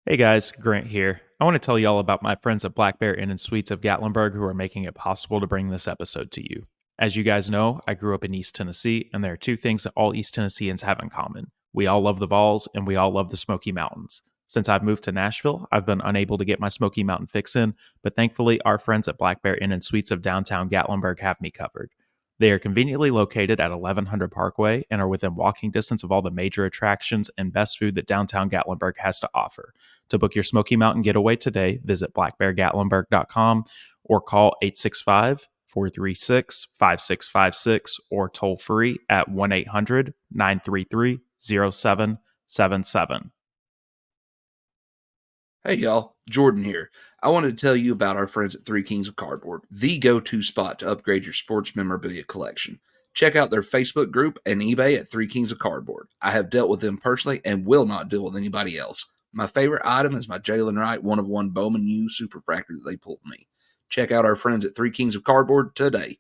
Hey guys, Grant here. I want to tell you all about my friends at Black Bear Inn and Suites of Gatlinburg who are making it possible to bring this episode to you. As you guys know, I grew up in East Tennessee, and there are two things that all East Tennesseans have in common. We all love the Vols, and we all love the Smoky Mountains. Since I've moved to Nashville, I've been unable to get my Smoky Mountain fix in, but thankfully, our friends at Black Bear Inn and Suites of downtown Gatlinburg have me covered. They are conveniently located at 1100 Parkway and are within walking distance of all the major attractions and best food that downtown Gatlinburg has to offer. To book your Smoky Mountain getaway today, visit blackbeargatlinburg.com or call 865 436 5656 or toll free at 1 800 933 0777. Hey y'all, Jordan here. I wanted to tell you about our friends at Three Kings of Cardboard, the go-to spot to upgrade your sports memorabilia collection. Check out their Facebook group and eBay at Three Kings of Cardboard. I have dealt with them personally and will not deal with anybody else. My favorite item is my Jalen Wright 1-of-1 Bowman U Superfractor that they pulled me. Check out our friends at Three Kings of Cardboard today.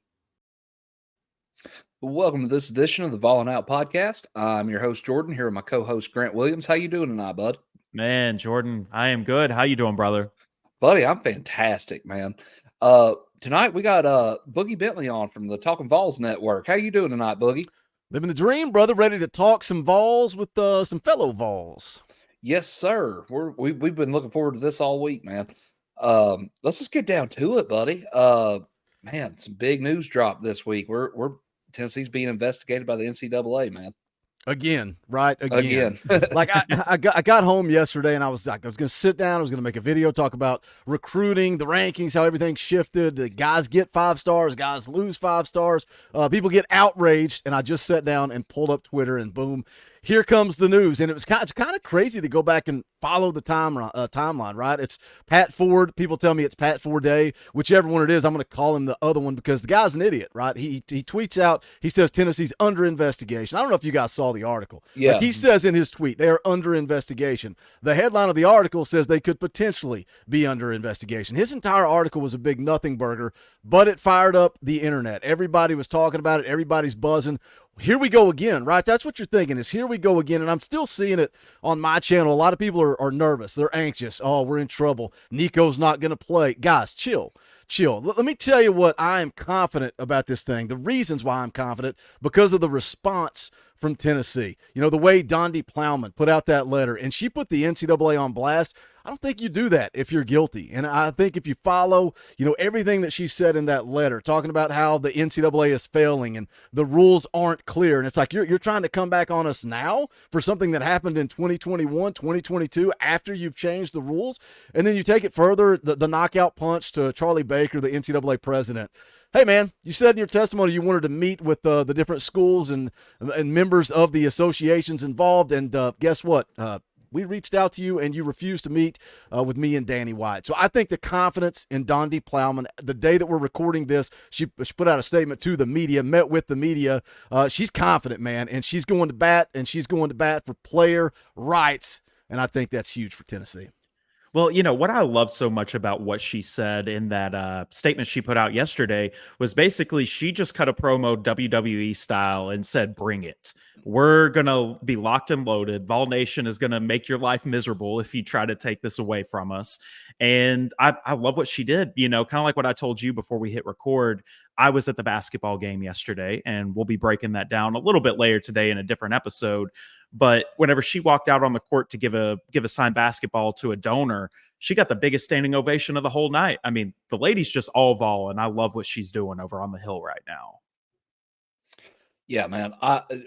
Welcome to this edition of the Vawlin Out podcast. I'm your host Jordan here with my co-host Grant Williams. How you doing tonight, bud? Man, Jordan, I am good. How you doing, brother? Buddy, I'm fantastic, man. Tonight we got Boogie Bentley on from the Talkin Ball network. How you doing tonight, Boogie? Living the dream, brother. Ready to talk some Vols with some fellow Vols. Yes, sir. We've been looking forward to this all week, man. Let's just get down to it, buddy. Man, some big news dropped this week. We're Tennessee's being investigated by the NCAA, man. Again, right? Again. Like I got home yesterday and I was going to sit down. I was going to make a video, talk about recruiting, the rankings, how everything shifted. The guys get 5 stars, guys lose 5 stars. People get outraged. And I just sat down and pulled up Twitter and boom, here comes the news. And it's kind of crazy to go back and follow the timeline, right? It's Pat Ford. People tell me it's Pat Ford Day. Whichever one it is, I'm going to call him the other one because the guy's an idiot, right? He tweets out, he says Tennessee's under investigation. I don't know if you guys saw the article. Yeah. Like he says in his tweet, they are under investigation. The headline of the article says they could potentially be under investigation. His entire article was a big nothing burger, but it fired up the internet. Everybody was talking about it. Everybody's buzzing. Here we go again, right? That's what you're thinking is here we go again. And I'm still seeing it on my channel. A lot of people are nervous. They're anxious. Oh, we're in trouble. Nico's not going to play. Guys, chill. Let me tell you what I am confident about this thing. The reasons why I'm confident, because of the response from Tennessee. You know, the way Dondi Plowman put out that letter, and she put the NCAA on blast. I don't think you do that if you're guilty. And I think if you follow, everything that she said in that letter, talking about how the NCAA is failing and the rules aren't clear. And it's like you're trying to come back on us now for something that happened in 2021, 2022, after you've changed the rules. And then you take it further, the knockout punch to Charlie Baker, the NCAA president. Hey, man, you said in your testimony you wanted to meet with the different schools and members of the associations involved. And guess what? We reached out to you, and you refused to meet with me and Danny White. So I think the confidence in Dondi Plowman, the day that we're recording this, she put out a statement to the media, met with the media. She's confident, man, and she's going to bat, for player rights, and I think that's huge for Tennessee. Well, what I love so much about what she said in that statement she put out yesterday was basically she just cut a promo WWE style and said, bring it. We're going to be locked and loaded. Vol Nation is going to make your life miserable if you try to take this away from us. And I love what she did, kind of like what I told you before we hit record. I was at the basketball game yesterday, and we'll be breaking that down a little bit later today in a different episode. But whenever she walked out on the court to give a signed basketball to a donor, she got the biggest standing ovation of the whole night. I mean, the lady's just all Vol, and I love what she's doing over on the Hill right now. Yeah, man.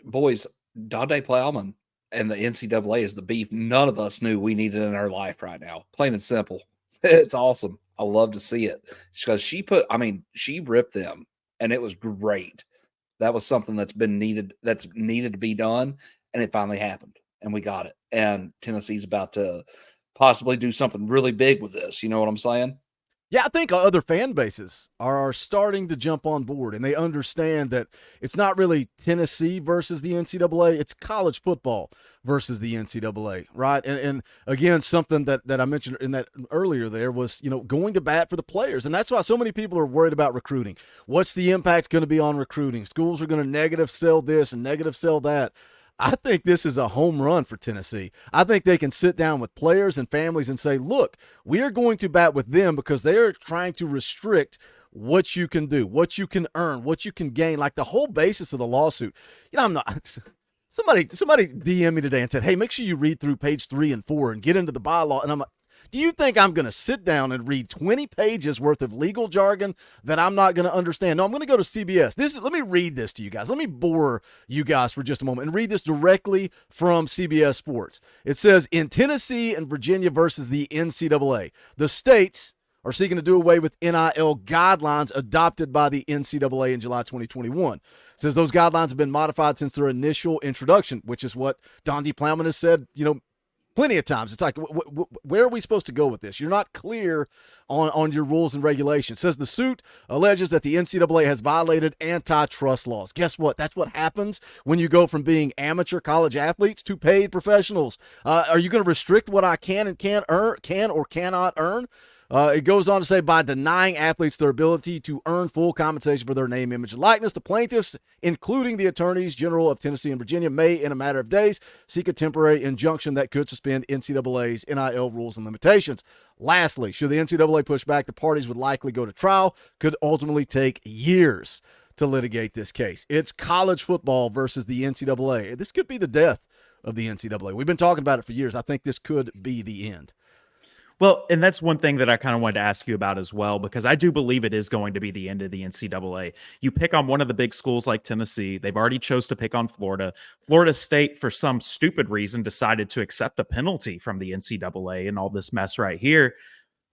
Boys, Dondi Plowman and the NCAA is the beef none of us knew we needed in our life right now. Plain and simple. It's awesome. I love to see it because she ripped them, and it was great. That was something that's needed to be done, and it finally happened, and we got it. And Tennessee's about to possibly do something really big with this. You know what I'm saying? Yeah, I think other fan bases are starting to jump on board, and they understand that it's not really Tennessee versus the NCAA. It's college football versus the NCAA, right? And again, something that I mentioned in that earlier there was, going to bat for the players. And that's why so many people are worried about recruiting. What's the impact going to be on recruiting? Schools are going to negative sell this and negative sell that. I think this is a home run for Tennessee. I think they can sit down with players and families and say, look, we are going to bat with them because they are trying to restrict what you can do, what you can earn, what you can gain. Like the whole basis of the lawsuit. I'm not – somebody DM'd me today and said, hey, make sure you read through page 3 and 4 and get into the bylaw. And I'm like, do you think I'm going to sit down and read 20 pages worth of legal jargon that I'm not going to understand? No, I'm going to go to CBS. Let me read this to you guys. Let me bore you guys for just a moment and read this directly from CBS Sports. It says, in Tennessee and Virginia versus the NCAA, the states are seeking to do away with NIL guidelines adopted by the NCAA in July 2021. It says those guidelines have been modified since their initial introduction, which is what Don D. Plowman has said, plenty of times. It's like, where are we supposed to go with this? You're not clear on your rules and regulations. It says the suit alleges that the NCAA has violated antitrust laws. Guess what? That's what happens when you go from being amateur college athletes to paid professionals. Are you going to restrict what I can or cannot earn? It goes on to say, by denying athletes their ability to earn full compensation for their name, image, and likeness, the plaintiffs, including the attorneys general of Tennessee and Virginia, may, in a matter of days, seek a temporary injunction that could suspend NCAA's NIL rules and limitations. Lastly, should the NCAA push back, the parties would likely go to trial, could ultimately take years to litigate this case. It's college football versus the NCAA. This could be the death of the NCAA. We've been talking about it for years. I think this could be the end. Well, and that's one thing that I kind of wanted to ask you about as well, because I do believe it is going to be the end of the NCAA. You pick on one of the big schools like Tennessee. They've already chose to pick on Florida. Florida State, for some stupid reason, decided to accept a penalty from the NCAA and all this mess right here.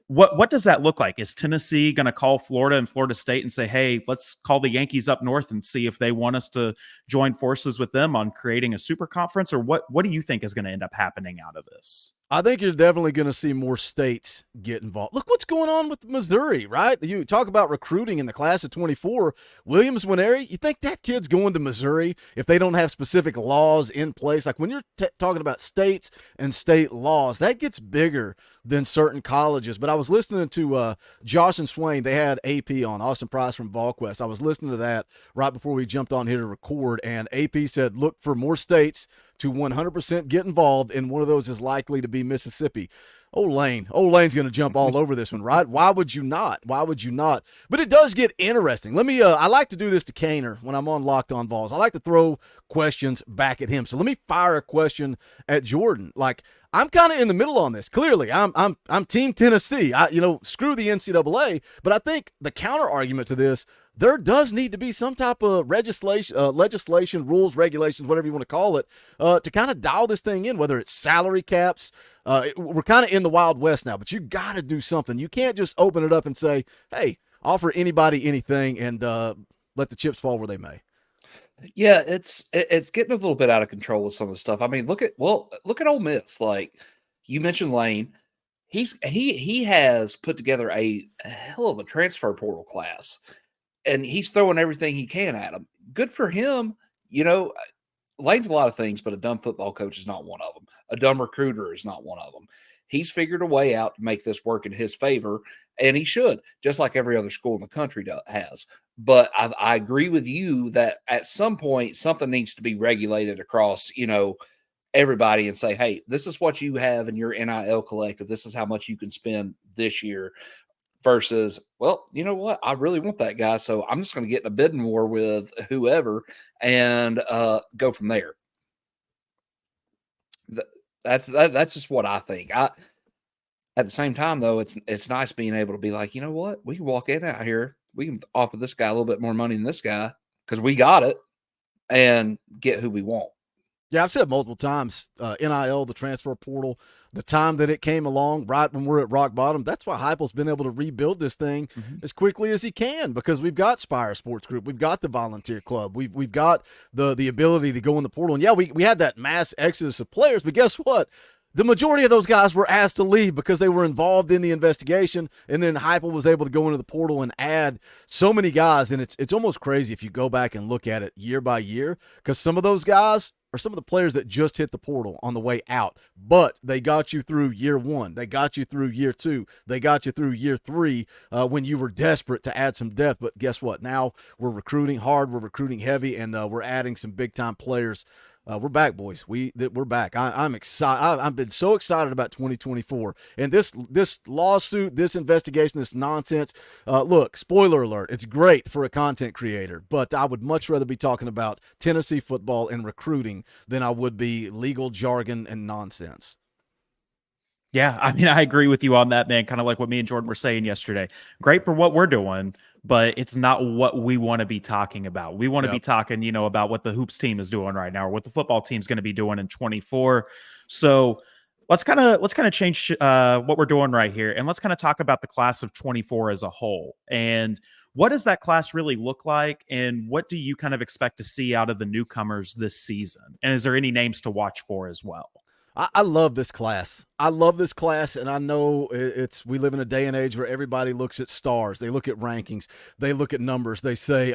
What does that look like? Is Tennessee going to call Florida and Florida State and say, hey, let's call the Yankees up north and see if they want us to join forces with them on creating a super conference? Or what do you think is going to end up happening out of this? I think you're definitely going to see more states get involved. Look what's going on with Missouri, right? You talk about recruiting in the class of 24. Williams Winery, you think that kid's going to Missouri if they don't have specific laws in place? Like when you're talking about states and state laws, that gets bigger than certain colleges. But I was listening to Josh and Swain. They had AP on, Austin Price from VolQuest. I was listening to that right before we jumped on here to record, and AP said, look for more states to 100% get involved, and one of those is likely to be Mississippi. Lane's going to jump all over this one, right? Why would you not? But it does get interesting. Let me, I like to do this to Kaner when I'm on Locked On Vols. I like to throw questions back at him. So let me fire a question at Jordan. Like, I'm kind of in the middle on this. Clearly, I'm Team Tennessee. Screw the NCAA. But I think the counter argument to this, there does need to be some type of legislation, rules, regulations, whatever you want to call it, to kind of dial this thing in, whether it's salary caps. We're kind of in the Wild West now, but you got to do something. You can't just open it up and say, hey, offer anybody anything and let the chips fall where they may. Yeah, it's getting a little bit out of control with some of the stuff. I mean, look at Ole Miss. Like you mentioned, Lane. He has put together a hell of a transfer portal class, and he's throwing everything he can at them. Good for him. Lane's a lot of things, but a dumb football coach is not one of them. A dumb recruiter is not one of them. He's figured a way out to make this work in his favor, and he should, just like every other school in the country has. But I agree with you that at some point something needs to be regulated across, everybody and say, hey, this is what you have in your NIL collective. This is how much you can spend this year versus, well, you know what? I really want that guy, so I'm just going to get in a bidding war with whoever and go from there. That's just what I think. At the same time, though, it's nice being able to be like, you know what? We can walk in out here. We can offer this guy a little bit more money than this guy because we got it and get who we want. Yeah, I've said multiple times, NIL, the transfer portal, the time that it came along right when we're at rock bottom, that's why Heupel's been able to rebuild this thing as quickly as he can, because we've got Spire Sports Group, we've got the Volunteer Club, we've got the ability to go in the portal. And yeah, we had that mass exodus of players, but guess what? The majority of those guys were asked to leave because they were involved in the investigation, and then Heupel was able to go into the portal and add so many guys, and it's almost crazy if you go back and look at it year by year, because some of those guys are some of the players that just hit the portal on the way out, but they got you through year one, they got you through year two, they got you through year three when you were desperate to add some depth. But guess what? Now we're recruiting hard, we're recruiting heavy, and we're adding some big-time players We're back, boys. We're back. I'm excited. I've been so excited about 2024 and this lawsuit, this investigation, this nonsense. Look, spoiler alert. It's great for a content creator, but I would much rather be talking about Tennessee football and recruiting than I would be legal jargon and nonsense. Yeah, I mean, I agree with you on that, man. Kind of like what me and Jordan were saying yesterday. Great for what we're doing, but it's not what we want to be talking about. We want to be talking, about what the hoops team is doing right now, or what the football team's going to be doing in 24. So let's kind of change what we're doing right here, and let's kind of talk about the class of 24 as a whole. And what does that class really look like, and what do you kind of expect to see out of the newcomers this season? And is there any names to watch for as well? I love this class. I love this class, and I know we live in a day and age where everybody looks at stars. They look at rankings. They look at numbers. They say,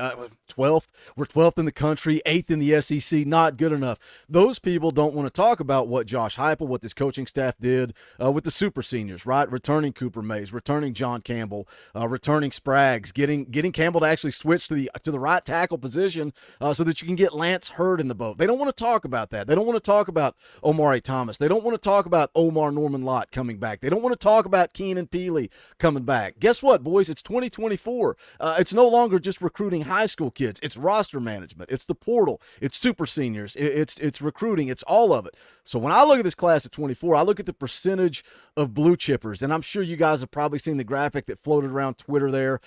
12th, we're 12th in the country, 8th in the SEC, not good enough. Those people don't want to talk about what Josh Heupel, what this coaching staff did with the super seniors, right? Returning Cooper Mays, returning John Campbell, returning Spraggs, getting Campbell to actually switch to the right tackle position so that you can get Lance Hurd in the boat. They don't want to talk about that. They don't want to talk about Omari Thomas. They don't want to talk about Omar Norman Lott coming back. They don't want to talk about Keenan Peely coming back. Guess what, boys? It's 2024. It's no longer just recruiting high school kids. It's roster management. It's the portal. It's super seniors. It's recruiting. It's all of it. So when I look at this class of 24, I look at the percentage of blue chippers, and I'm sure you guys have probably seen the graphic that floated around Twitter there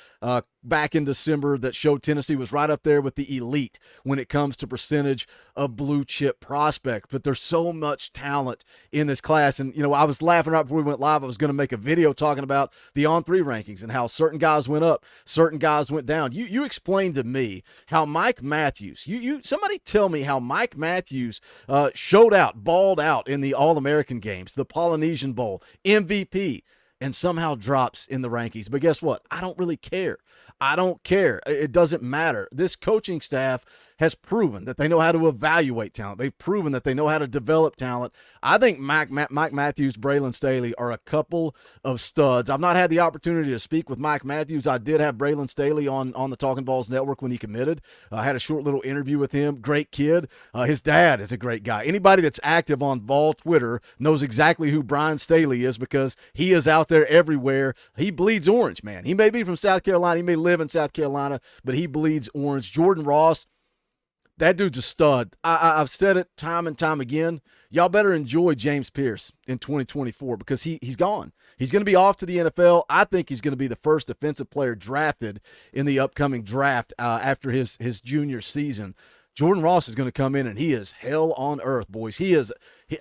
back in December that showed Tennessee was right up there with the elite when it comes to percentage of blue chip prospect. But there's so much talent in this class. And, I was laughing right before we went live. I was going to make a video talking about the on-3 rankings and how certain guys went up, certain guys went down. You explained to me how Mike Matthews, somebody tell me how Mike Matthews showed out, balled out in the All-American games, the Polynesian Bowl, MVP, and somehow drops in the rankings. But guess what? I don't really care. I don't care. It doesn't matter. This coaching staff has proven that they know how to evaluate talent. They've proven that they know how to develop talent. I think Mike Matthews, Braylon Staley are a couple of studs. I've not had the opportunity to speak with Mike Matthews. I did have Braylon Staley on the Talkin Balls network when he committed. I had a short little interview with him. Great kid. His dad is a great guy. Anybody that's active on Vawl Twitter knows exactly who Brian Staley is because he is out there everywhere. He bleeds orange, man. He may be from South Carolina. He may live in South Carolina, but he bleeds orange. Jordan Ross, that dude's a stud. I've said it time and time again. Y'all better enjoy James Pierce in 2024 because he's gone. He's going to be off to the NFL. I think he's going to be the first defensive player drafted in the upcoming draft after his junior season. Jordan Ross is going to come in, and he is hell on earth, boys.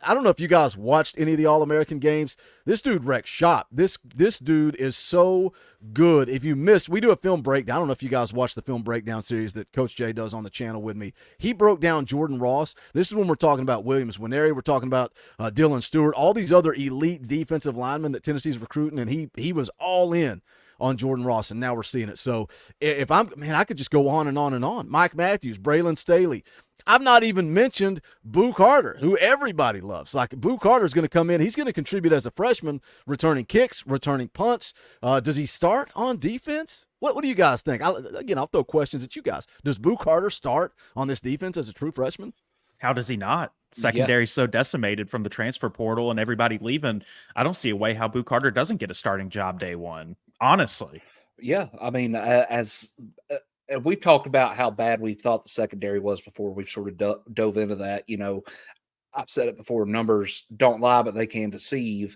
I don't know if you guys watched any of the All-American games. This dude wrecks shop. This dude is so good. If you missed, we do a film breakdown. I don't know if you guys watched the film breakdown series that Coach Jay does on the channel with me. He broke down Jordan Ross. This is when we're talking about Williams Winery. We're talking about Dylan Stewart, all these other elite defensive linemen that Tennessee's recruiting, and he was all in on Jordan Ross, and now we're seeing it. So I could just go on and on and on. Mike Matthews, Braylon Staley. I've not even mentioned Boo Carter, who everybody loves. Like, Boo Carter's going to come in. He's going to contribute as a freshman, returning kicks, returning punts. Does he start on defense? What do you guys think? I'll throw questions at you guys. Does Boo Carter start on this defense as a true freshman? How does he not? Secondary so decimated from the transfer portal and everybody leaving. I don't see a way how Boo Carter doesn't get a starting job day one, honestly. Yeah, I mean, as we've talked about how bad we thought the secondary was before we've sort of dove into that. I've said it before, numbers don't lie, but they can deceive.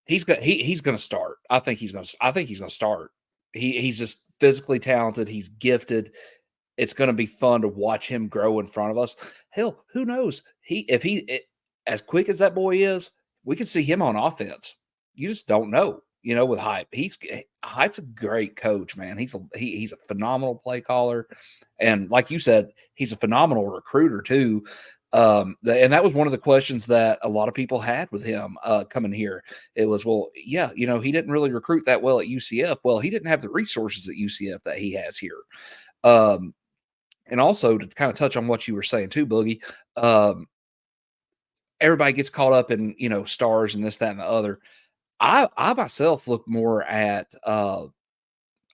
He's going to start. I think he's going to start. He's just physically talented. He's gifted. It's going to be fun to watch him grow in front of us. Hell, who knows? As quick as that boy is, we could see him on offense. You just don't know, with Hype. Hype's a great coach, man. He's a phenomenal play caller. And like you said, he's a phenomenal recruiter too. And that was one of the questions that a lot of people had with him coming here. It was, he didn't really recruit that well at UCF. Well, he didn't have the resources at UCF that he has here. And also to kind of touch on what you were saying too, Boogie, everybody gets caught up in, stars and this, that, and the other. I myself look more at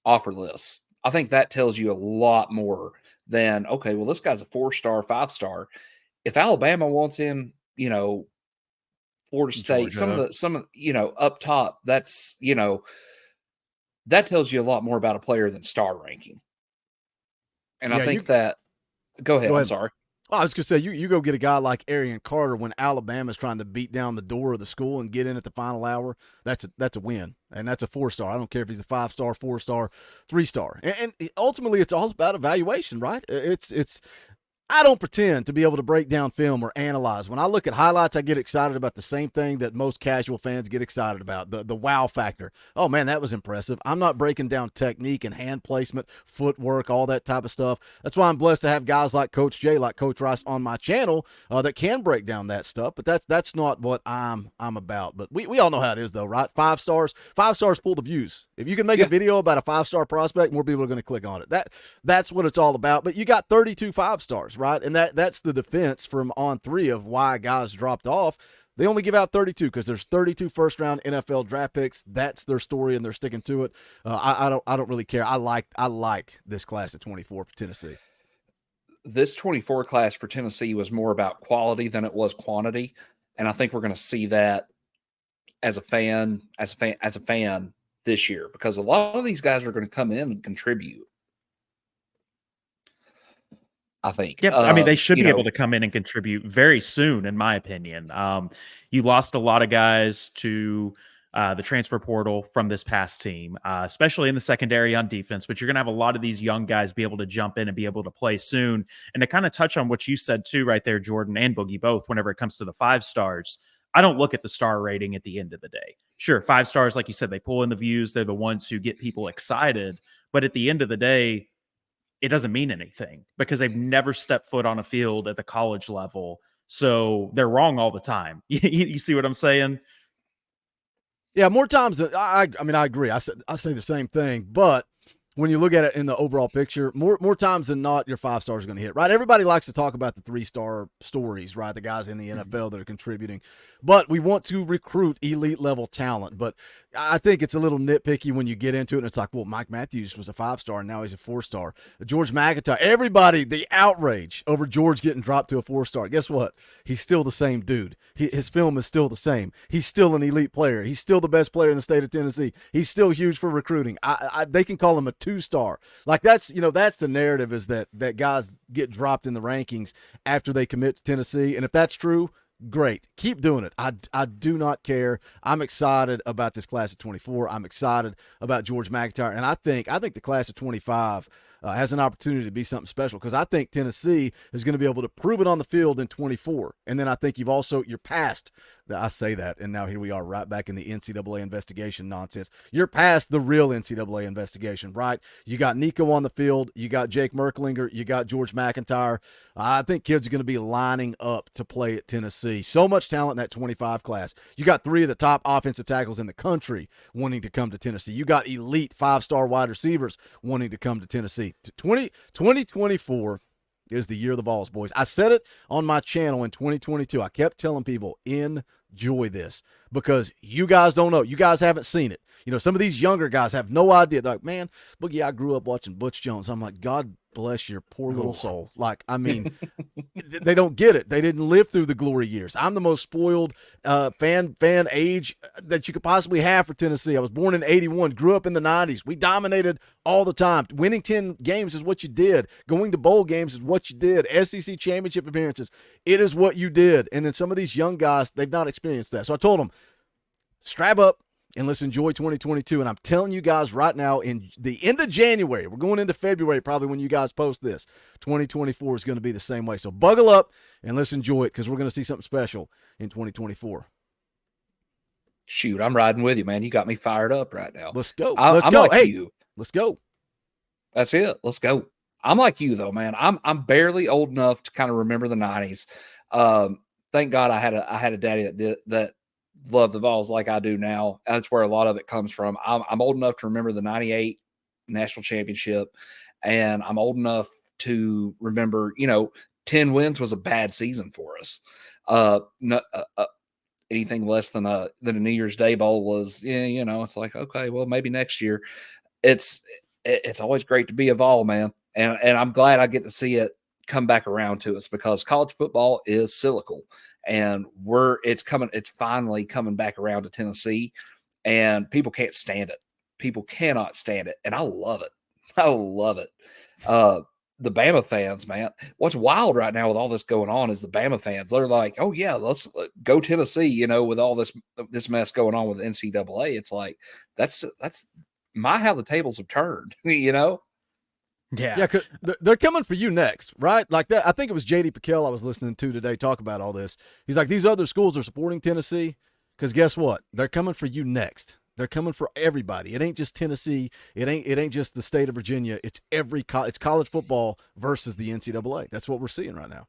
offer lists. I think that tells you a lot more than, okay, well, this guy's a 4-star, 5-star. if Alabama wants him, Florida State, Georgia. some of up top, that's that tells you a lot more about a player than star ranking. And I Yeah, think that go ahead. I'm sorry. I was going to say, you go get a guy like Arian Carter when Alabama's trying to beat down the door of the school and get in at the final hour. That's a win, and that's a 4-star. I don't care if he's a 5-star, 4-star, 3-star. And ultimately, it's all about evaluation, right? I don't pretend to be able to break down film or analyze. When I look at highlights, I get excited about the same thing that most casual fans get excited about, the wow factor. Oh, man, that was impressive. I'm not breaking down technique and hand placement, footwork, all that type of stuff. That's why I'm blessed to have guys like Coach Jay, like Coach Rice on my channel that can break down that stuff. But that's not what I'm about. But we all know how it is, though, right? 5 stars. 5 stars pull the views. If you can make a video about a 5-star prospect, more people are going to click on it. That's what it's all about. But you got 32 5-stars. Right, and that's the defense from On 3 of why guys dropped off. They only give out 32 because there's 32 first-round NFL draft picks. That's their story, and they're sticking to it. I don't really care. I like this class of 24 for Tennessee. This 24 class for Tennessee was more about quality than it was quantity, and I think we're going to see that as a fan this year, because a lot of these guys are going to come in and contribute. I think. Yeah, I mean, they should be able to come in and contribute very soon, in my opinion. You lost a lot of guys to the transfer portal from this past team, especially in the secondary on defense, but you're going to have a lot of these young guys be able to jump in and be able to play soon. And to kind of touch on what you said too right there, Jordan and Boogie both, whenever it comes to the 5 stars, I don't look at the star rating at the end of the day. Sure, 5 stars, like you said, they pull in the views. They're the ones who get people excited. But at the end of the day, it doesn't mean anything because they've never stepped foot on a field at the college level. So they're wrong all the time. You see what I'm saying? Yeah, more times than I mean, I agree. I say the same thing, but when you look at it in the overall picture, more times than not, your 5 stars are going to hit, right? Everybody likes to talk about the 3-star stories, right? The guys in the NFL that are contributing. But we want to recruit elite level talent. But I think it's a little nitpicky when you get into it, and it's like, well, Mike Matthews was a 5-star, and now he's a 4-star. George McIntyre, everybody, the outrage over George getting dropped to a 4-star. Guess what? He's still the same dude. His film is still the same. He's still an elite player. He's still the best player in the state of Tennessee. He's still huge for recruiting. They can call him a 2-star. Like that's the narrative, is that guys get dropped in the rankings after they commit to Tennessee. And if that's true, great. Keep doing it. I do not care. I'm excited about this class of 24. I'm excited about George McIntyre. And I think the class of 25 has an opportunity to be something special, because I think Tennessee is going to be able to prove it on the field in 24. And then I think you're past, I say that, and now here we are right back in the NCAA investigation nonsense. You're past the real NCAA investigation, right? You got Nico on the field. You got Jake Merklinger. You got George McIntyre. I think kids are going to be lining up to play at Tennessee. So much talent in that 25 class. You got 3 of the top offensive tackles in the country wanting to come to Tennessee. You got elite 5-star wide receivers wanting to come to Tennessee. 2024 is the year of the Vols, boys. I said it on my channel in 2022. I kept telling people, enjoy this, because you guys don't know. You guys haven't seen it. Some of these younger guys have no idea. They're like, man, Boogie, I grew up watching Butch Jones. I'm like, God bless your poor little soul. Like, I mean, they don't get it. They didn't live through the glory years. I'm the most spoiled fan age that you could possibly have for Tennessee. I was born in 81, grew up in the 90s. We dominated all the time. Winning 10 games is what you did. Going to bowl games is what you did. SEC championship appearances, it is what you did. And then some of these young guys, they've not experienced that. So I told them, strap up and let's enjoy 2022. And I'm telling you guys right now, in the end of January, we're going into February probably when you guys post this, 2024 is going to be the same way. So buckle up and let's enjoy it, because we're going to see something special in 2024. Shoot, I'm riding with you, man. You got me fired up right now. Let's go. I'm go. Like hey, you. Let's go. That's it. Let's go. I'm like you, though, man. I'm barely old enough to kind of remember the 90s. Thank God I had a daddy that loved the Vols like I do now. That's where a lot of it comes from. I'm old enough to remember the 98 national championship, and I'm old enough to remember, 10 wins was a bad season for us. Anything less than a New Year's Day bowl was, it's like, okay, well, maybe next year. It's always great to be a Vol, man. And I'm glad I get to see it come back around to us, because college football is cyclical, and it's finally coming back around to Tennessee, and people can't stand it. People cannot stand it, and I love it. I love it. The Bama fans, man, what's wild right now with all this going on is the Bama fans. They're like, oh yeah, let's go Tennessee, with all this mess going on with NCAA. It's like, that's how the tables have turned, Yeah. Yeah, they're coming for you next, right? Like that. I think it was J.D. Piquel I was listening to today talk about all this. He's like, these other schools are supporting Tennessee because guess what? They're coming for you next. They're coming for everybody. It ain't just Tennessee. It ain't just the state of Virginia. It's it's college football versus the NCAA. That's what we're seeing right now.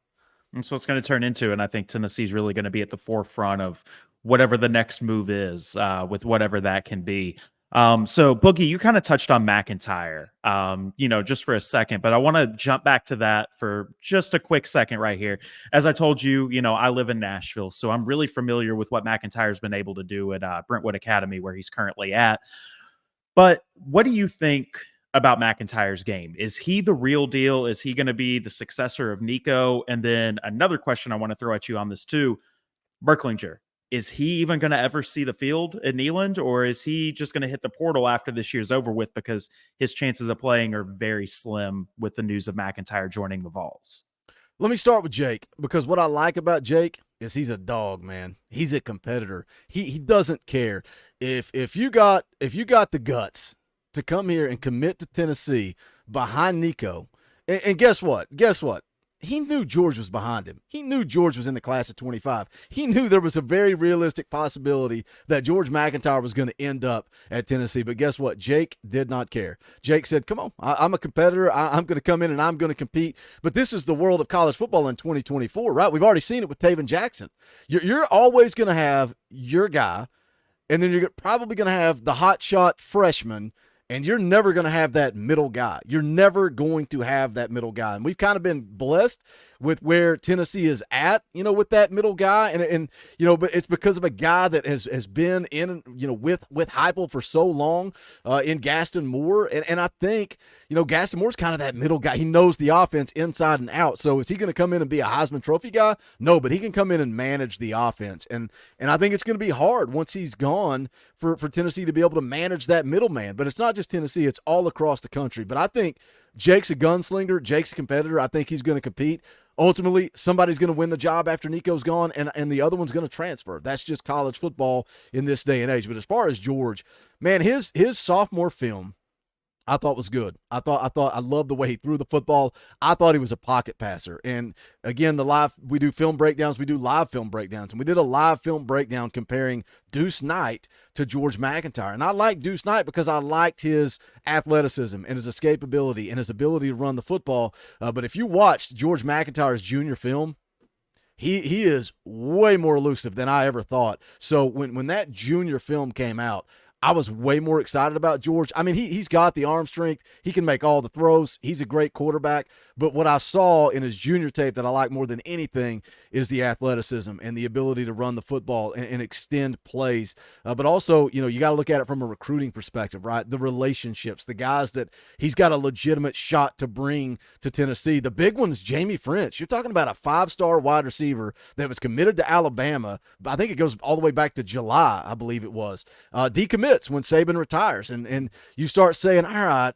That's what it's going to turn into, and I think Tennessee's really going to be at the forefront of whatever the next move is, with whatever that can be. So Boogie, you kind of touched on McIntyre, just for a second, but I want to jump back to that for just a quick second right here. As I told you, I live in Nashville, so I'm really familiar with what McIntyre's been able to do at Brentwood Academy, where he's currently at. But what do you think about McIntyre's game? Is he the real deal? Is he going to be the successor of Nico? And then another question I want to throw at you on this too, Berklinger. Is he even going to ever see the field at Neyland, or is he just going to hit the portal after this year's over with because his chances of playing are very slim with the news of McIntyre joining the Vols? Let me start with Jake, because what I like about Jake is he's a dog, man. He's a competitor. He doesn't care. If you got the guts to come here and commit to Tennessee behind Nico, and guess what? He knew George was behind him. He knew George was in the class of 25. He knew there was a very realistic possibility that George McIntyre was going to end up at Tennessee. But guess what? Jake did not care. Jake said, come on, I'm a competitor. I'm going to come in and I'm going to compete. But this is the world of college football in 2024, right? We've already seen it with Taven Jackson. You're always going to have your guy, and then you're probably going to have the hotshot freshman, and you're never going to have that middle guy. You're never going to have that middle guy. And we've kind of been blessed with where Tennessee is at, with that middle guy. And but it's because of a guy that has been in, with Heupel for so long, in Gaston Moore. And I think, Gaston Moore's kind of that middle guy. He knows the offense inside and out. So is he going to come in and be a Heisman Trophy guy? No, but he can come in and manage the offense. And I think it's going to be hard once he's gone for Tennessee to be able to manage that middleman. But it's not just Tennessee, it's all across the country. But I think Jake's a gunslinger. Jake's a competitor. I think he's going to compete. Ultimately, somebody's going to win the job after Nico's gone, and the other one's going to transfer. That's just college football in this day and age. But as far as George, man, his sophomore film I thought was good. I loved the way he threw the football. I thought he was a pocket passer. And again, we do film breakdowns, we do live film breakdowns, and we did a live film breakdown comparing Deuce Knight to George McIntyre. And I liked Deuce Knight because I liked his athleticism and his escapability and his ability to run the football. But if you watched George McIntyre's junior film, he is way more elusive than I ever thought. So when that junior film came out, I was way more excited about George. I mean, he's got the arm strength. He can make all the throws. He's a great quarterback. But what I saw in his junior tape that I like more than anything is the athleticism and the ability to run the football and extend plays. But also, you got to look at it from a recruiting perspective, right? The relationships, the guys that he's got a legitimate shot to bring to Tennessee. The big one is Jamie French. You're talking about a 5-star wide receiver that was committed to Alabama. I think it goes all the way back to July, I believe it was. Decommit when Saban retires, and you start saying, all right,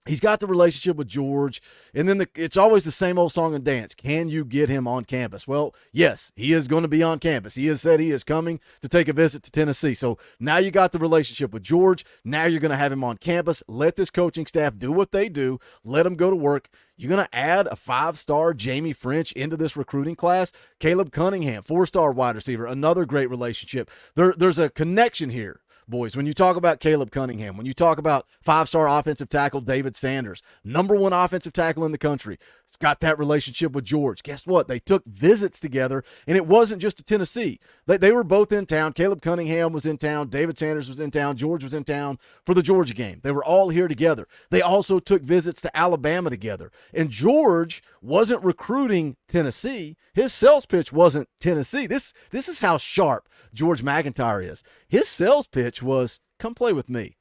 he's got the relationship with George, and then it's always the same old song and dance. Can you get him on campus? Well, yes, he is going to be on campus. He has said he is coming to take a visit to Tennessee. So now you got the relationship with George. Now you're going to have him on campus. Let this coaching staff do what they do. Let him go to work. You're going to add a 5-star Jamie French into this recruiting class. Caleb Cunningham, 4-star wide receiver, another great relationship. There's a connection here. Boys, when you talk about Caleb Cunningham, when you talk about 5-star offensive tackle David Sanders, #1 offensive tackle in the country, it's got that relationship with George. Guess what? They took visits together, and it wasn't just to Tennessee. They were both in town. Caleb Cunningham was in town. David Sanders was in town. George was in town for the Georgia game. They were all here together. They also took visits to Alabama together. And George wasn't recruiting Tennessee. His sales pitch wasn't Tennessee. This is how sharp George McIntyre is. His sales pitch was, come play with me.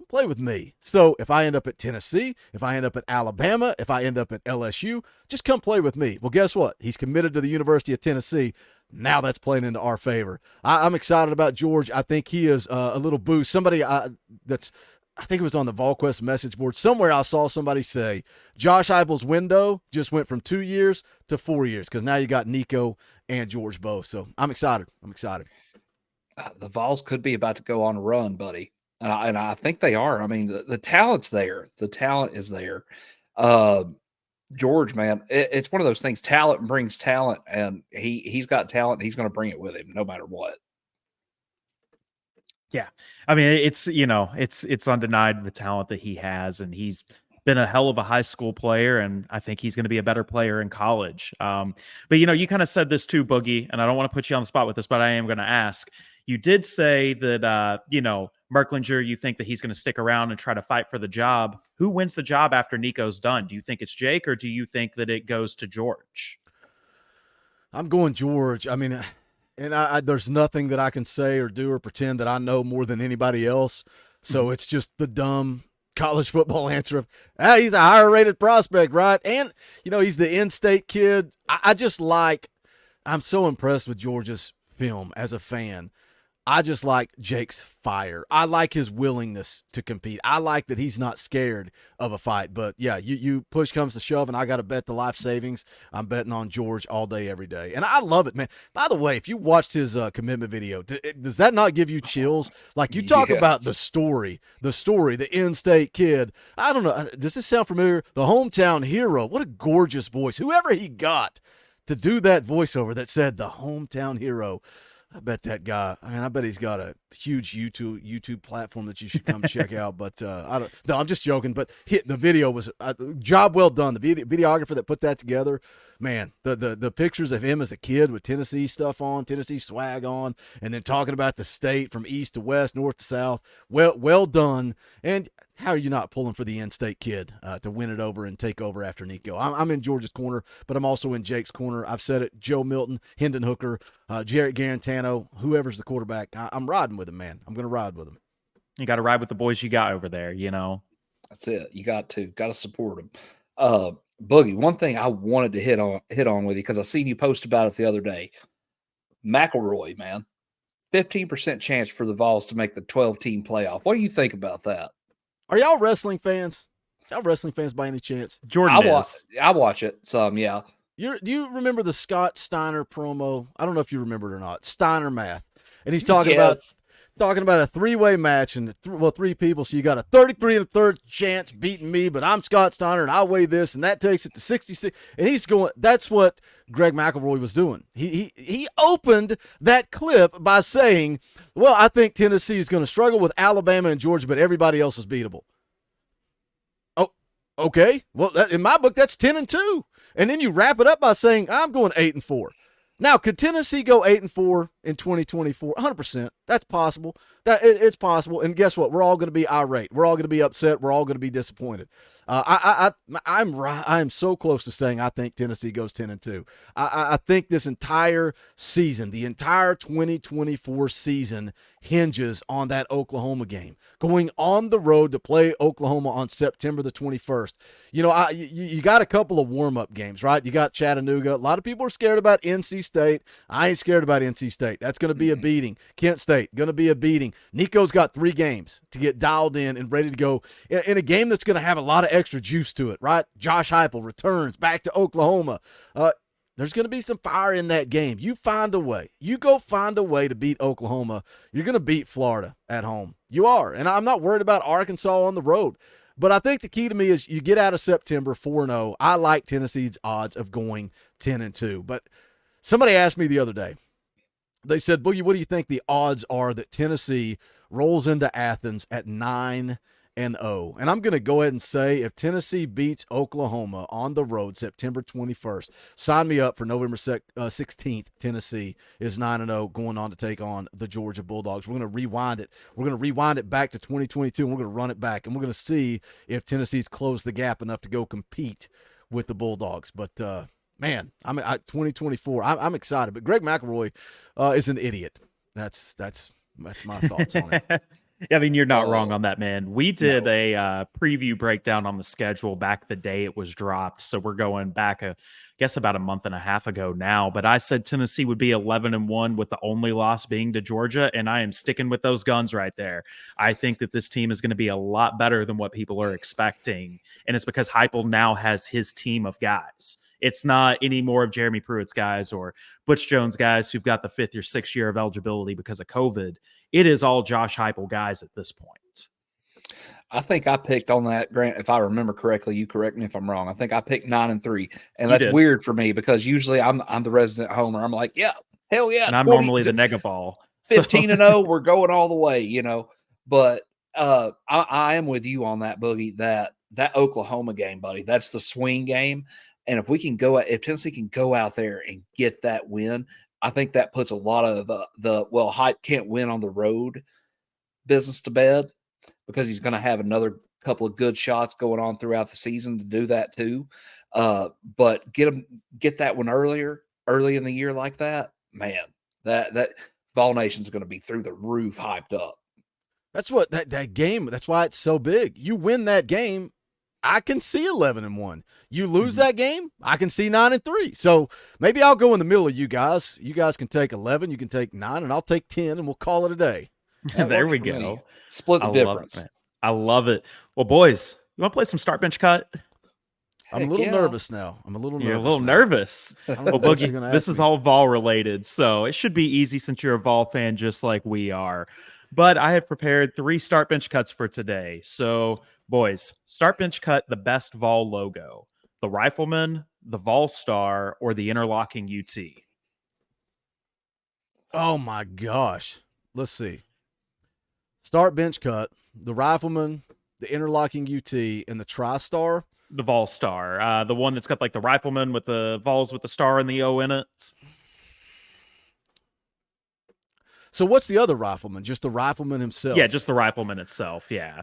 come play with me. So if I end up at Tennessee, if I end up at Alabama, if I end up at LSU, just come play with me. Well, guess what? He's committed to the University of Tennessee. Now that's playing into our favor. I'm excited about George. I think he is a little boost. Somebody I think it was on the VolQuest message board. Somewhere I saw somebody say Josh Heupel's window just went from 2 years to 4 years because now you got Nico and George both. So I'm excited. The Vols could be about to go on a run, buddy. And I think they are. I mean, the talent's there. The talent is there. George, man, it's one of those things. Talent brings talent, and he's got talent. And he's going to bring it with him no matter what. Yeah. I mean, it's undenied the talent that he has, and he's been a hell of a high school player, and I think he's going to be a better player in college. But, you kind of said this too, Boogie, and I don't want to put you on the spot with this, but I am going to ask. You did say that, Merklinger, you think that he's going to stick around and try to fight for the job. Who wins the job after Nico's done? Do you think it's Jake, or do you think that it goes to George? I'm going George. I mean, and I there's nothing that I can say or do or pretend that I know more than anybody else. So it's just the dumb college football answer of, he's a higher rated prospect, right? And, he's the in-state kid. I'm so impressed with Georgia's film as a fan. I just like Jake's fire. I like his willingness to compete. I like that he's not scared of a fight. But, yeah, you push comes to shove, and I got to bet the life savings. I'm betting on George all day, every day. And I love it, man. By the way, if you watched his commitment video, does that not give you chills? Like, you talk about the story, the in-state kid. I don't know. Does this sound familiar? The hometown hero. What a gorgeous voice. Whoever he got to do that voiceover that said the hometown hero. I bet that guy. I bet he's got a huge YouTube platform that you should come check out. But I'm just joking. But the video was job well done. The videographer that put that together, man. The pictures of him as a kid with Tennessee stuff on, Tennessee swag on, and then talking about the state from east to west, north to south. Well done. And how are you not pulling for the in-state kid to win it over and take over after Nico? I'm in Georgia's corner, but I'm also in Jake's corner. I've said it. Joe Milton, Hendon Hooker, Jarrett Garantano, whoever's the quarterback. I'm riding with him, man. I'm going to ride with him. You got to ride with the boys you got over there, That's it. You got to support them. Boogie, one thing I wanted to hit on with you, because I seen you post about it the other day. McElroy, man. 15% chance for the Vols to make the 12-team playoff. What do you think about that? Are y'all wrestling fans? Y'all wrestling fans by any chance? Jordan I watch it some, yeah. Do you remember the Scott Steiner promo? I don't know if you remember it or not. Steiner math. And he's talking about a three-way match and three people. So you got a 33 and a third chance beating me, but I'm Scott Steiner and I weigh this, and that takes it to 66. And he's going. That's what Greg McElroy was doing. He opened that clip by saying, "Well, I think Tennessee is going to struggle with Alabama and Georgia, but everybody else is beatable." Oh, okay. Well, in my book, that's 10-2. And then you wrap it up by saying, "I'm going 8-4." Now, could Tennessee go 8-4 in 2024? 100%. That's possible. It's possible. And guess what? We're all going to be irate. We're all going to be upset. We're all going to be disappointed. I'm so close to saying I think Tennessee goes 10-2. I think this entire season, the entire 2024 season, hinges on that Oklahoma game. Going on the road to play Oklahoma on September the 21st. You got a couple of warm-up games, right? You got Chattanooga. A lot of people are scared about NC State. I ain't scared about NC State. That's going to be a beating. Kent State, going to be a beating. Nico's got 3 games to get dialed in and ready to go in a game that's going to have a lot of extra juice to it, right? Josh Heupel returns back to Oklahoma. There's going to be some fire in that game. You find a way. You go find a way to beat Oklahoma. You're going to beat Florida at home. You are. And I'm not worried about Arkansas on the road. But I think the key to me is you get out of September 4-0. I like Tennessee's odds of going 10-2. But somebody asked me the other day, they said, Boogie, what do you think the odds are that Tennessee rolls into Athens at 9-0? And I'm going to go ahead and say if Tennessee beats Oklahoma on the road September 21st, sign me up for November 16th. Tennessee is 9-0 going on to take on the Georgia Bulldogs. We're going to rewind it. We're going to rewind it back to 2022, and we're going to run it back, and we're going to see if Tennessee's closed the gap enough to go compete with the Bulldogs. But, man, 2024, I'm excited. But Greg McElroy is an idiot. That's my thoughts on it. I mean, you're not wrong on that, man. We did no. a preview breakdown on the schedule back the day it was dropped. So we're going back, I guess, about a month and a half ago now. But I said Tennessee would be 11-1 with the only loss being to Georgia. And I am sticking with those guns right there. I think that this team is going to be a lot better than what people are expecting. And it's because Heupel now has his team of guys. It's not any more of Jeremy Pruitt's guys or Butch Jones guys who've got the 5th or 6th year of eligibility because of COVID. It is all Josh Heupel guys at this point. I think I picked on that, Grant. If I remember correctly, you correct me if I'm wrong. I think I picked 9-3, and that's weird for me because usually I'm the resident homer. I'm like, yeah, hell yeah, and I'm normally the nega ball. 15-0, we're going all the way, you know. But I am with you on that, Boogie. That Oklahoma game, buddy, that's the swing game. And if Tennessee can go out there and get that win, I think that puts a lot of Hype can't win on the road business to bed because he's going to have another couple of good shots going on throughout the season to do that too. But get that one early in the year like that, man, that Vol Nation's going to be through the roof hyped up. That's what that game, that's why it's so big. You win that game, I can see 11-1. You lose that game, I can see 9-3. So maybe I'll go in the middle of you guys. You guys can take 11, you can take 9, and I'll take 10, and we'll call it a day. There we go. Me. Split the difference. I love it. Well, boys, you want to play some start bench cut? I'm a little nervous now. You're a little nervous. Well, Boogie, this is all Vol related, so it should be easy since you're a Vol fan just like we are. But I have prepared 3 start bench cuts for today. So, boys, start bench cut the best Vol logo: the Rifleman, the Vol Star, or the interlocking UT. Oh my gosh. Let's see. Start bench cut, the Rifleman, the interlocking UT, and the Tri-Star. The Vol Star, the one that's got like the Rifleman with the Vols with the star and the O in it. So what's the other Rifleman? Just the Rifleman himself? Yeah, just the Rifleman itself, yeah.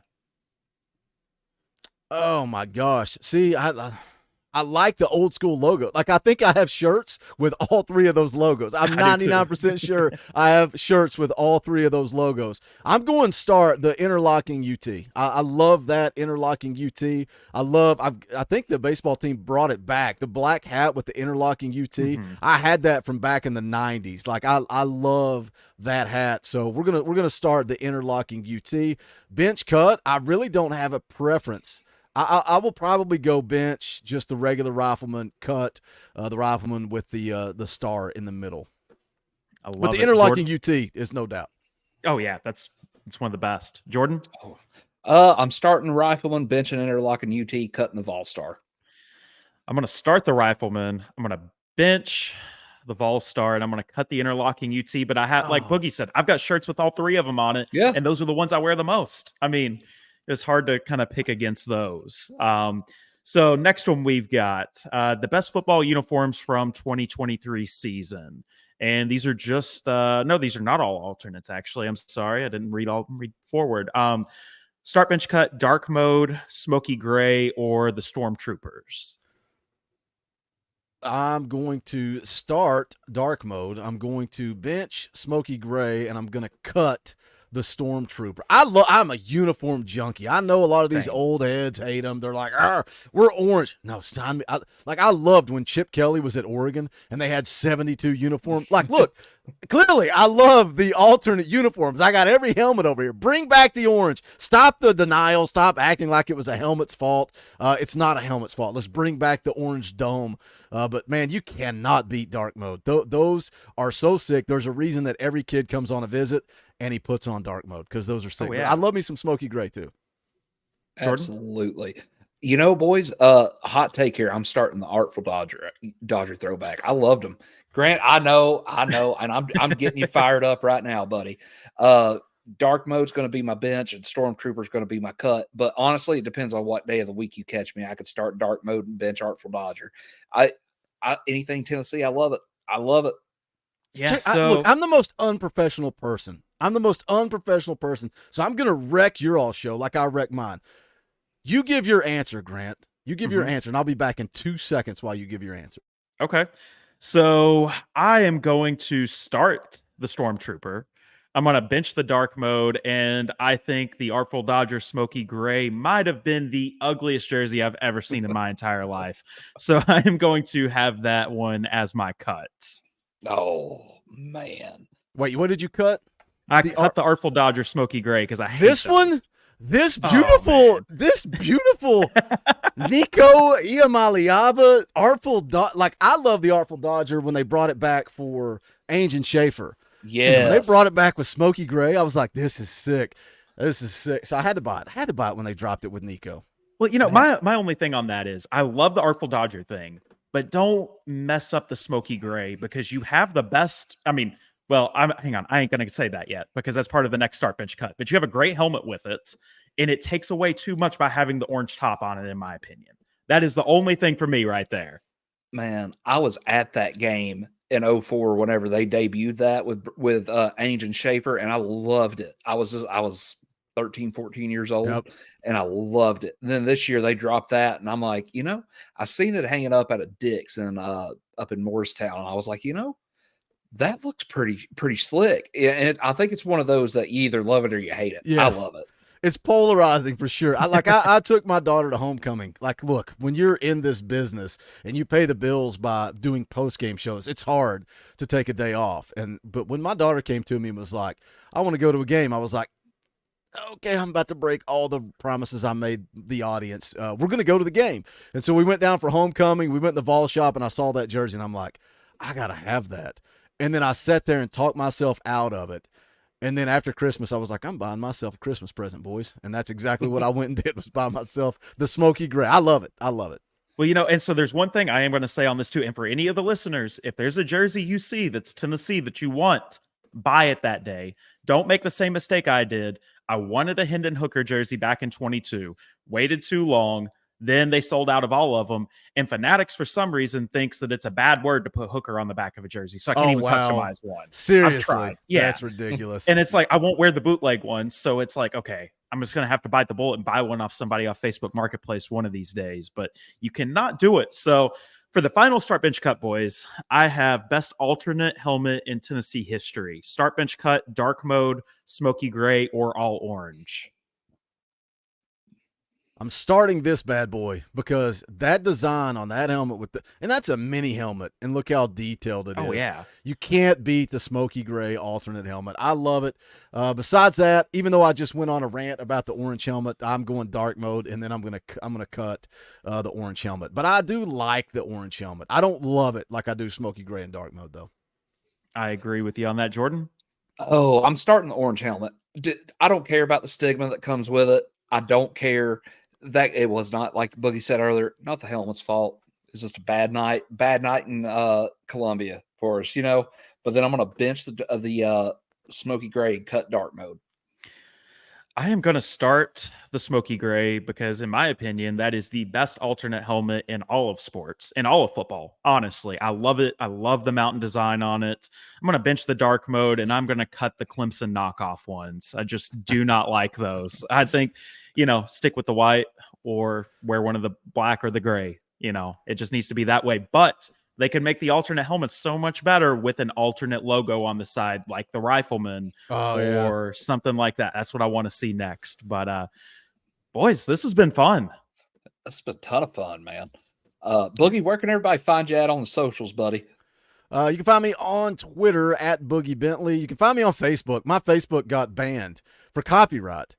Oh, my gosh. See, I like the old school logo. Like, I think I have shirts with all 3 of those logos. I'm 99% sure I have shirts with all 3 of those logos. I'm going to start the interlocking UT. I love that interlocking UT. I think the baseball team brought it back. The black hat with the interlocking UT. Mm-hmm. I had that from back in the 90s. Like, I love that hat. So we're gonna start the interlocking UT. Bench cut, I really don't have a preference. I will probably go bench, just the regular Rifleman cut, the Rifleman with the star in the middle. But the interlocking Jordan? UT is no doubt. Oh yeah, it's one of the best. Jordan? I'm starting Rifleman, bench and interlocking UT, cutting the Vol Star. I'm gonna start the Rifleman. I'm gonna bench the Vol Star, and I'm going to cut the interlocking UT. But I have, like Boogie said, I've got shirts with all 3 of them on it. Yeah. And those are the ones I wear the most. I mean, it's hard to kind of pick against those. So next one we've got the best football uniforms from 2023 season. And these are just, no, these are not all alternates, actually. I'm sorry. I didn't read forward. Start bench cut, dark mode, smoky gray, or the Stormtroopers. I'm going to start dark mode. I'm going to bench smoky gray, and I'm going to cut the Stormtrooper. I'm a uniform junkie. I know a lot of these old heads hate them. They're like, we're orange. No, son, I loved when Chip Kelly was at Oregon and they had 72 uniforms. Like, look, clearly I love the alternate uniforms. I got every helmet over here. Bring back the orange. Stop the denial. Stop acting like it was a helmet's fault. It's not a helmet's fault. Let's bring back the orange dome. But, man, you cannot beat dark mode. Those are so sick. There's a reason that every kid comes on a visit and he puts on dark mode because those are sick. I love me some smoky gray too. Jordan? Absolutely. You know, boys, hot take here. I'm starting the Artful Dodger throwback. I loved them. Grant, I know, and I'm getting you fired up right now, buddy. Dark mode's going to be my bench and Stormtrooper's going to be my cut. But honestly, it depends on what day of the week you catch me. I could start dark mode and bench Artful Dodger. Anything Tennessee, I love it. I love it. Yeah. Look, I'm the most unprofessional person. So I'm going to wreck your all show like I wreck mine. You give your answer, Grant. You give your answer, and I'll be back in 2 seconds while you give your answer. Okay. So I am going to start the Stormtrooper. I'm going to bench the dark mode, and I think the Artful Dodger Smoky Gray might have been the ugliest jersey I've ever seen in my entire life. So I am going to have that one as my cut. Oh, man. Wait, what did you cut? I cut the Artful Dodger Smoky Gray because I hate this those. one. This beautiful Nico Iamaleava Artful Dodger. Like, I love the Artful Dodger when they brought it back for Ainge and Schaefer. Yeah, when they brought it back with Smoky Gray, I was like, this is sick. This is sick. So I had to buy it. I had to buy it when they dropped it with Nico. Well, you know, my only thing on that is I love the Artful Dodger thing, but don't mess up the Smoky Gray because you have the best. I mean, well, hang on. I ain't going to say that yet because that's part of the next start bench cut. But you have a great helmet with it, and it takes away too much by having the orange top on it, in my opinion. That is the only thing for me right there. Man, I was at that game in 2004 whenever they debuted that with Ainge and Schaefer, and I loved it. I was 13, 14 years old, and I loved it. And then this year they dropped that, and I'm like, I seen it hanging up at a Dick's and up in Morristown, and I was like, that looks pretty slick. And I think it's one of those that you either love it or you hate it. Yes. I love it. It's polarizing for sure. I took my daughter to homecoming. Like, look, when you're in this business and you pay the bills by doing post-game shows, it's hard to take a day off. But when my daughter came to me and was like, I want to go to a game, I was like, okay, I'm about to break all the promises I made the audience. We're going to go to the game. And so we went down for homecoming. We went in the Vawl shop, and I saw that jersey, and I'm like, I got to have that. And then I sat there and talked myself out of it. And then after Christmas, I was like, I'm buying myself a Christmas present, boys. And that's exactly what I went and did, was buy myself the Smoky Gray. I love it. I love it. Well, and so there's one thing I am going to say on this too. And for any of the listeners, if there's a jersey you see that's Tennessee that you want, buy it that day. Don't make the same mistake I did. I wanted a Hendon Hooker jersey back in 22, waited too long. Then they sold out of all of them. And Fanatics, for some reason, thinks that it's a bad word to put Hooker on the back of a jersey. So I can't even customize one. Seriously. I've tried. Yeah. That's ridiculous. And it's like, I won't wear the bootleg one. So it's like, okay, I'm just going to have to bite the bullet and buy one off somebody off Facebook Marketplace one of these days. But you cannot do it. So for the final start bench cut, boys, I have best alternate helmet in Tennessee history. Start bench cut, dark mode, smoky gray, or all orange. I'm starting this bad boy because that design on that helmet and that's a mini helmet, and look how detailed it is. Oh, yeah. You can't beat the smoky gray alternate helmet. I love it. Besides that, even though I just went on a rant about the orange helmet, I'm going dark mode, and then I'm gonna cut the orange helmet. But I do like the orange helmet. I don't love it like I do smoky gray and dark mode, though. I agree with you on that, Jordan. Oh, I'm starting the orange helmet. I don't care about the stigma that comes with it. I don't care. That it was not, like Boogie said earlier, not the helmet's fault. It's just a bad night in Columbia for us, But then I'm going to bench the smoky gray and cut dark mode. I am going to start the smoky gray because, in my opinion, that is the best alternate helmet in all of sports, in all of football. Honestly, I love it. I love the mountain design on it. I'm going to bench the dark mode, and I'm going to cut the Clemson knockoff ones. I just do not like those. I think, stick with the white or wear one of the black or the gray. It just needs to be that way. But they can make the alternate helmets so much better with an alternate logo on the side, like the Rifleman or something like that. That's what I want to see next. But boys, this has been fun. It's been a ton of fun, man. Boogie, where can everybody find you at on the socials, buddy? You can find me on Twitter at Boogie Bentley. You can find me on Facebook. My Facebook got banned for copyright.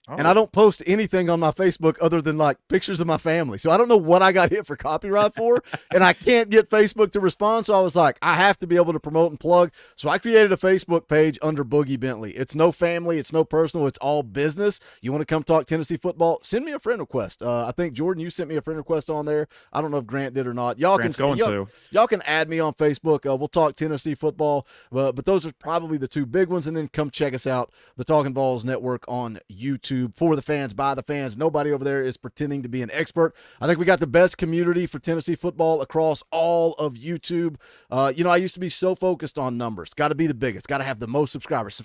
And I don't post anything on my Facebook other than like pictures of my family. So I don't know what I got hit for copyright for, and I can't get Facebook to respond. So I was like, I have to be able to promote and plug. So I created a Facebook page under Boogie Bentley. It's no family. It's no personal. It's all business. You want to come talk Tennessee football? Send me a friend request. I think, Jordan, you sent me a friend request on there. I don't know if Grant did or not. Y'all can add me on Facebook. We'll talk Tennessee football. But those are probably the two big ones. And then come check us out, the Talkin Balls Network on YouTube. YouTube for the fans, by the fans. Nobody over there is pretending to be an expert. I think we got the best community for Tennessee football across all of YouTube. I used to be so focused on numbers. Got to be the biggest. Got to have the most subscribers.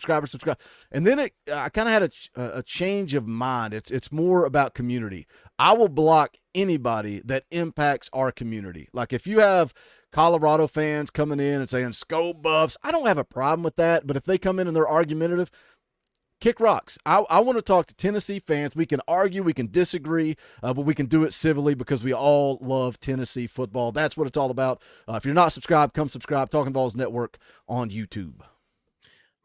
And then I kind of had a change of mind. It's more about community. I will block anybody that impacts our community. Like if you have Colorado fans coming in and saying Scope Buffs, I don't have a problem with that. But if they come in and they're argumentative, kick rocks. I want to talk to Tennessee fans. We can argue, we can disagree, but we can do it civilly because we all love Tennessee football. That's what it's all about. If you're not subscribed, come subscribe. Talkin Balls Network on YouTube.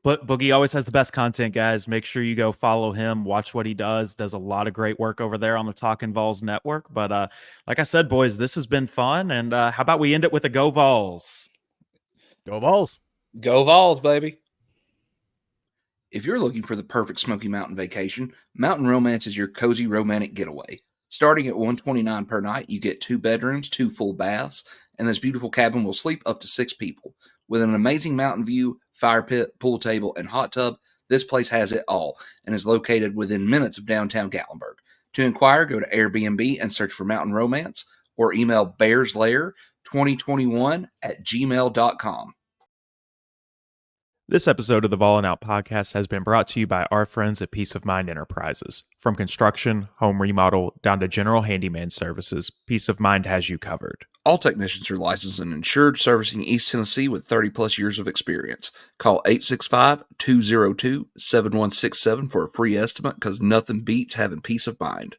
But Boogie always has the best content, guys. Make sure you go follow him, watch what he does. Does a lot of great work over there on the Talkin Vawls network. But like I said, boys, this has been fun. And how about we end it with a Go Vols? Go Vols. Go Vols, baby. If you're looking for the perfect Smoky Mountain vacation, Mountain Romance is your cozy romantic getaway. Starting at $129 per night, you get 2 bedrooms, 2 full baths, and this beautiful cabin will sleep up to 6 people. With an amazing mountain view, fire pit, pool table, and hot tub, this place has it all and is located within minutes of downtown Gatlinburg. To inquire, go to Airbnb and search for Mountain Romance or email bearslair2021@gmail.com. This episode of the Vawlin Out podcast has been brought to you by our friends at Peace of Mind Enterprises. From construction, home remodel, down to general handyman services, Peace of Mind has you covered. All technicians are licensed and insured, servicing East Tennessee with 30-plus years of experience. Call 865-202-7167 for a free estimate because nothing beats having peace of mind.